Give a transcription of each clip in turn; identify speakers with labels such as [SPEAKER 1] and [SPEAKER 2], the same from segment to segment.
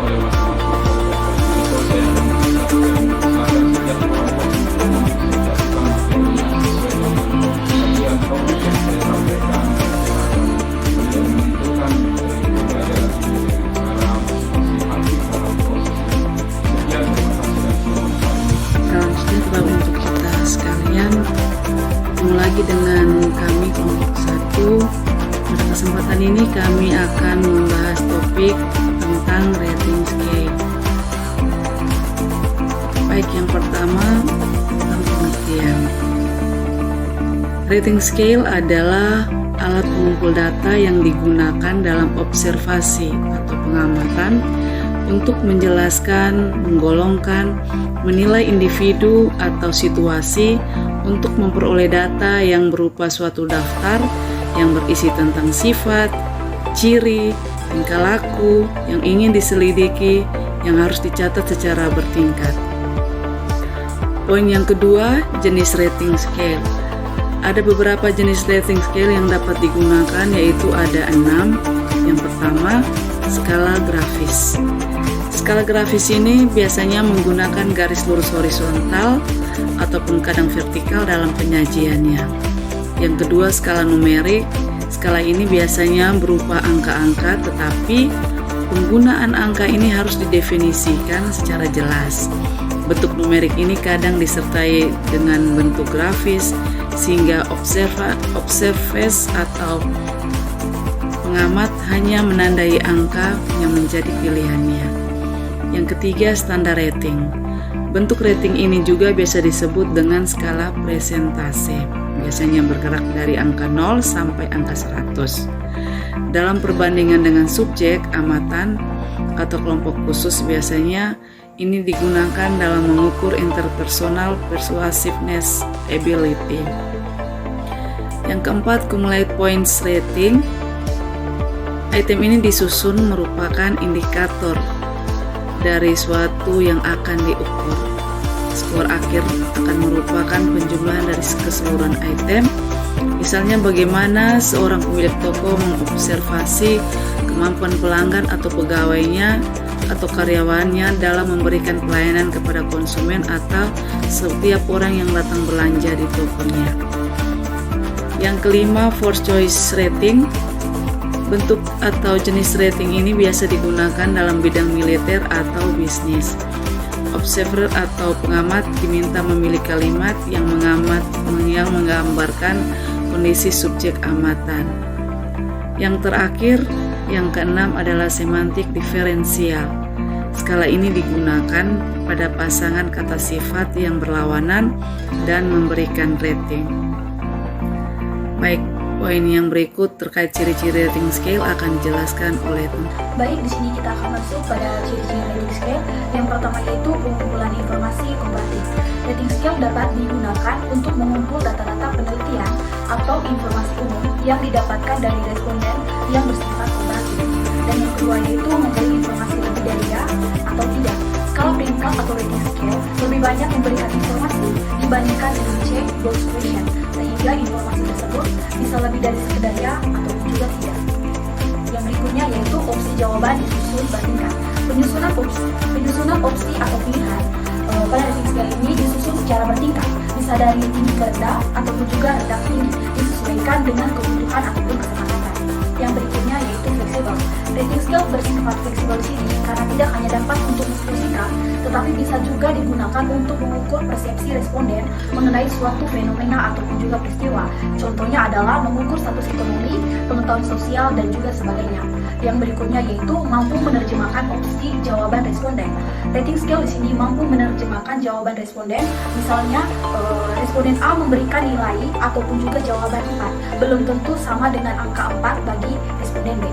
[SPEAKER 1] oleh masing-masing kelompok. Atau saya akan menjelaskan setiap kelompok untuk mempresentasikan materinya sesuai dengan bagian topik yang saya sampaikan. Beliau menentukan dari pembelajaran sendiri secara masing-masing aktif dalam prosesnya. Sekian, terima kasih dan selamat pagi.
[SPEAKER 2] Salam sejahtera untuk kita sekalian. Ketemu lagi dengan kami kelompok 1. Pada kesempatan ini kami akan membahas topik tentang rating scale. Baik, yang pertama tentang pengertian. Rating scale adalah alat pengumpul data yang digunakan dalam observasi atau pengamatan untuk menjelaskan, menggolongkan, menilai individu atau situasi untuk memperoleh data yang berupa suatu daftar yang berisi tentang sifat, ciri, tingkah laku yang ingin diselidiki yang harus dicatat secara bertingkat. Poin yang kedua, jenis rating scale. Ada beberapa jenis rating scale yang dapat digunakan, yaitu ada 6. Yang pertama, skala grafis. Skala grafis ini biasanya menggunakan garis lurus horizontal ataupun kadang vertikal dalam penyajiannya. Yang kedua, skala numerik. Skala ini biasanya berupa angka-angka, tetapi penggunaan angka ini harus didefinisikan secara jelas. Bentuk numerik ini kadang disertai dengan bentuk grafis, sehingga observers atau pengamat hanya menandai angka yang menjadi pilihannya. Yang ketiga, standar rating. Bentuk rating ini juga biasa disebut dengan skala presentase. Biasanya bergerak dari angka 0 sampai angka 100. Dalam perbandingan dengan subjek, amatan, atau kelompok khusus, biasanya ini digunakan dalam mengukur interpersonal persuasiveness ability. Yang keempat, cumulative points rating. Item ini disusun merupakan indikator dari suatu yang akan diukur. Skor akhir akan merupakan penjumlahan dari keseluruhan item. Misalnya bagaimana seorang pemilik toko mengobservasi kemampuan pelanggan atau pegawainya atau karyawannya dalam memberikan pelayanan kepada konsumen atau setiap orang yang datang belanja di tokonya. Yang kelima, force choice rating. Bentuk atau jenis rating ini biasa digunakan dalam bidang militer atau bisnis. Observer atau pengamat diminta memilih kalimat yang menggambarkan kondisi subjek amatan. Yang terakhir, yang keenam adalah semantik diferensial. Skala ini digunakan pada pasangan kata sifat yang berlawanan dan memberikan rating. Baik, poin yang berikut terkait ciri-ciri rating scale akan dijelaskan oleh
[SPEAKER 3] Baik, di sini kita akan masuk pada ciri-ciri rating scale. Yang pertama yaitu pengumpulan informasi komparatif. Rating scale dapat digunakan untuk mengumpul data-data penelitian atau informasi umum yang didapatkan dari responden yang bersifat komparatif. Dan yang kedua yaitu memberi informasi lebih dari ya atau tidak. Skala peringkat atau rating scale lebih banyak memberikan informasi dibandingkan dengan check box question, sehingga informasi tersebut bisa lebih dari sekedar ya ataupun juga tidak. Yang berikutnya yaitu opsi jawaban disusun bertingkat. Penyusunan opsi atau pilihan pada rating scale ini disusun secara bertingkat, bisa dari tinggi ke rendah ataupun juga rendah tinggi, disesuaikan dengan kebutuhan ataupun kesepakatan. Yang berikutnya yaitu fleksibel. Rating scale bersifat fleksibel di sini karena tidak hanya dapat untuk menginstruksikan, tetapi bisa juga digunakan untuk mengukur persepsi responden mengenai suatu fenomena ataupun juga peristiwa. Contohnya adalah mengukur status ekonomi, pengetahuan sosial, dan juga sebagainya. Yang berikutnya yaitu mampu menerjemahkan opsi jawaban responden. Rating scale di sini mampu menerjemahkan jawaban responden. Misalnya responden A memberikan nilai ataupun juga jawaban 4, belum tentu sama dengan angka 4 bagi responden B.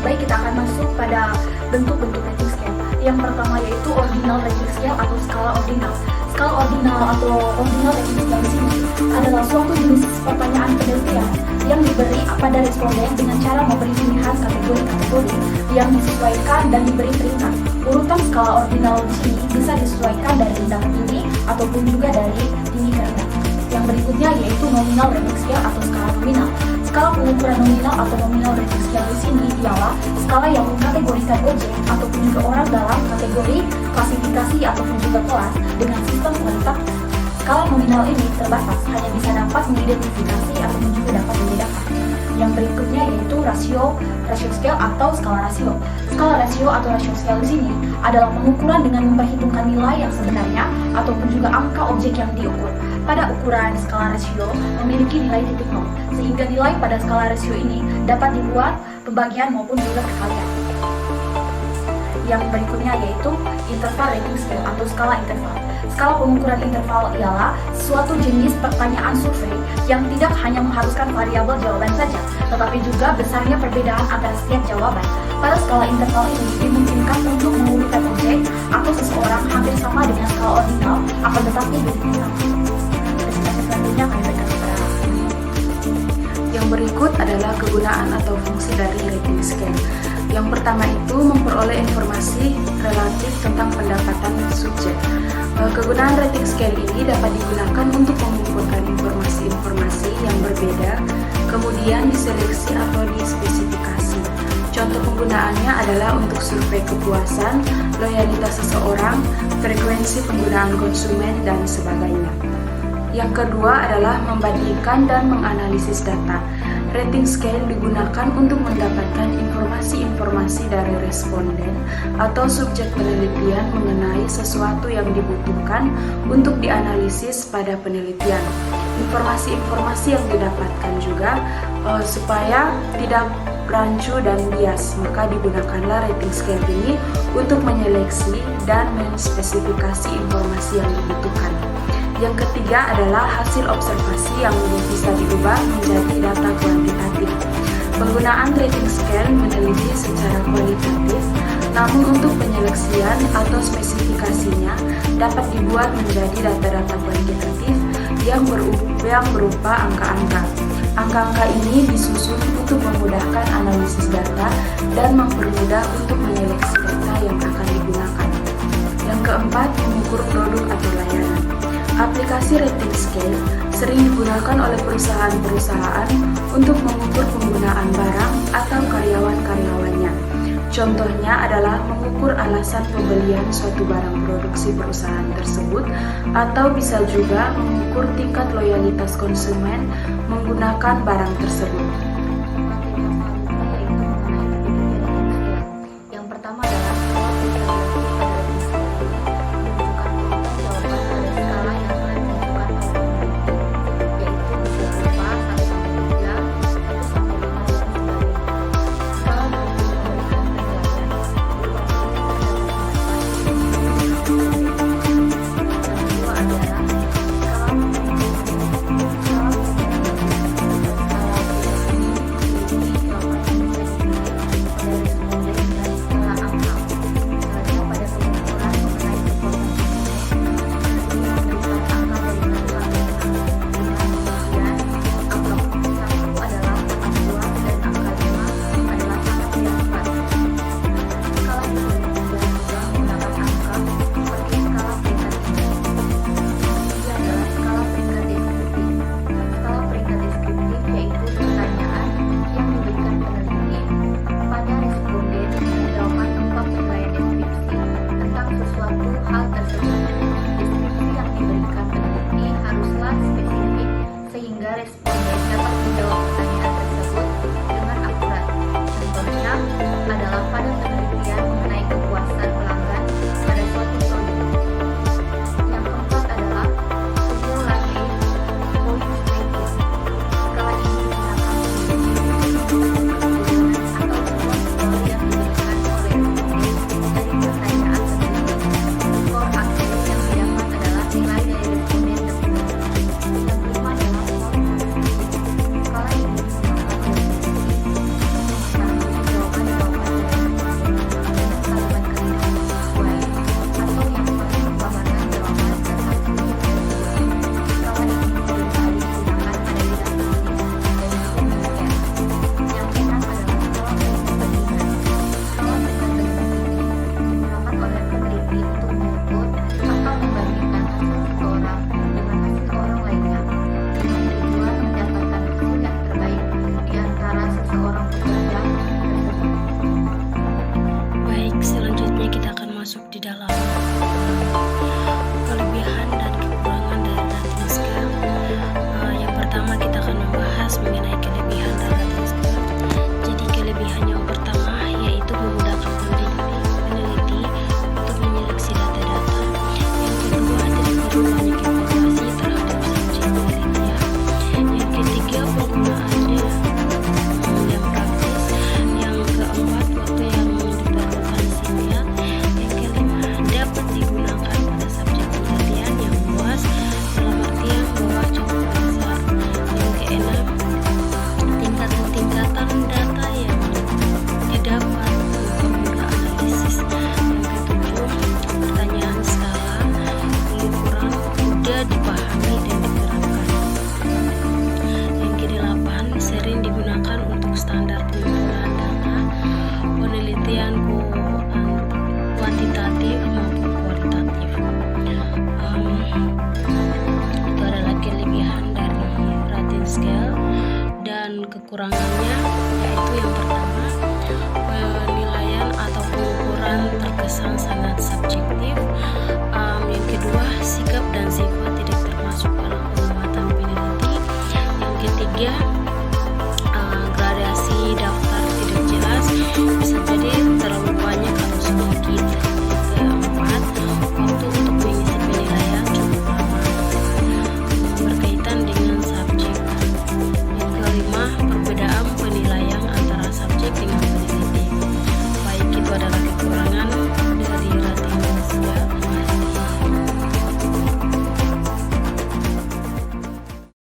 [SPEAKER 3] Baik, kita akan masuk pada bentuk-bentuk rating scale. Yang pertama yaitu ordinal rating scale atau skala ordinal. Skala ordinal atau ordinal rating scale di sini adalah suatu jenis pertanyaan penelitian yang diberi pada responden dengan cara memberi pilihan kategori-kategori yang disesuaikan dan diberi peringkat. Urutan skala ordinal di sini bisa disesuaikan dari rendah ke tinggi ataupun juga dari tinggi ke rendah. Yang berikutnya yaitu nominal rating scale atau skala nominal. Skala pengukuran nominal atau nominal rating scale di sini ialah skala yang mengkategorikan objek ataupun juga orang dalam kategori, klasifikasi ataupun juga kelas dengan sistem kualitas. Skala nominal ini terbatas, hanya bisa dapat mengidentifikasi ataupun juga dapat membedakan. Yang berikutnya yaitu ratio scale atau skala rasio. Skala rasio atau ratio scale di sini adalah pengukuran dengan memperhitungkan nilai yang sebenarnya ataupun juga angka objek yang diukur. Pada ukuran skala rasio memiliki nilai titik nol, sehingga nilai pada skala rasio ini dapat dibuat pembagian maupun juga perkalian. Yang berikutnya yaitu interval rating scale atau skala interval. Skala pengukuran interval ialah suatu jenis pertanyaan survei yang tidak hanya mengharuskan variabel jawaban saja, tetapi juga besarnya perbedaan antara setiap jawaban. Pada skala interval ini dimungkinkan untuk mengumpulkan objek atau seseorang hampir sama dengan skala ordinal, akan tetapi bentuknya sama. Presentasi selanjutnya kami berikan kepada
[SPEAKER 2] Yang berikut adalah kegunaan atau fungsi dari rating scale. Yang pertama itu memperoleh informasi relatif tentang pendapatan subjek. Kegunaan rating scale ini dapat digunakan untuk mengumpulkan informasi-informasi yang berbeda, kemudian diseleksi atau dispesifikasi. Contoh penggunaannya adalah untuk survei kepuasan, loyalitas seseorang, frekuensi penggunaan konsumen, dan sebagainya. Yang kedua adalah membandingkan dan menganalisis data. Rating scale digunakan untuk mendapatkan informasi-informasi dari responden atau subjek penelitian mengenai sesuatu yang dibutuhkan untuk dianalisis pada penelitian. Informasi-informasi yang didapatkan juga supaya tidak rancu dan bias, maka digunakanlah rating scale ini untuk menyeleksi dan menspesifikasi informasi yang dibutuhkan. Yang ketiga adalah hasil observasi yang bisa diubah menjadi data kuantitatif. Penggunaan rating scale meneliti secara kualitatif, namun untuk penyeleksian atau spesifikasinya dapat dibuat menjadi data-data kuantitatif yang berupa angka-angka. Angka-angka ini disusun untuk memudahkan analisis data dan mempermudah untuk menyeleksi data yang akan digunakan. Yang keempat, mengukur produk atau layanan. Aplikasi rating scale sering digunakan oleh perusahaan-perusahaan untuk mengukur penggunaan barang atau karyawan-karyawannya. Contohnya adalah mengukur alasan pembelian suatu barang produksi perusahaan tersebut, atau bisa juga mengukur tingkat loyalitas konsumen menggunakan barang tersebut.
[SPEAKER 3] Yang pertama adalah
[SPEAKER 4] dalam kelebihan dan kekurangan dari rating scale. Yang pertama kita akan membahas mengenai kelebihan dari rating scale. Jadi kelebihan yang pertama yaitu memudahkan peneliti untuk menyeleksi data-data. Yang kedua, tidak perlu banyak informasi terhadap subjek penelitian. Yang ketiga, penggunaannya yang praktis. Yang keempat, waktu yang diperlukan singkat. Yang kelima, dapat digunakan pada subjek penelitian yang luas dalam artian bahwa cukup besar. Yang keenam, tingkatan data yang didapat untuk mudah analisis. Yang ketujuh, pertanyaan skala pengukuran mudah dipahami dan diterapkan. Yang kedelapan, sering digunakan untuk standar pengumpulan data penelitian kuantitatif maupun kualitatif. Itu adalah kelebihan dari rating scale. Dan kekurangannya yaitu yang pertama, penilaian atau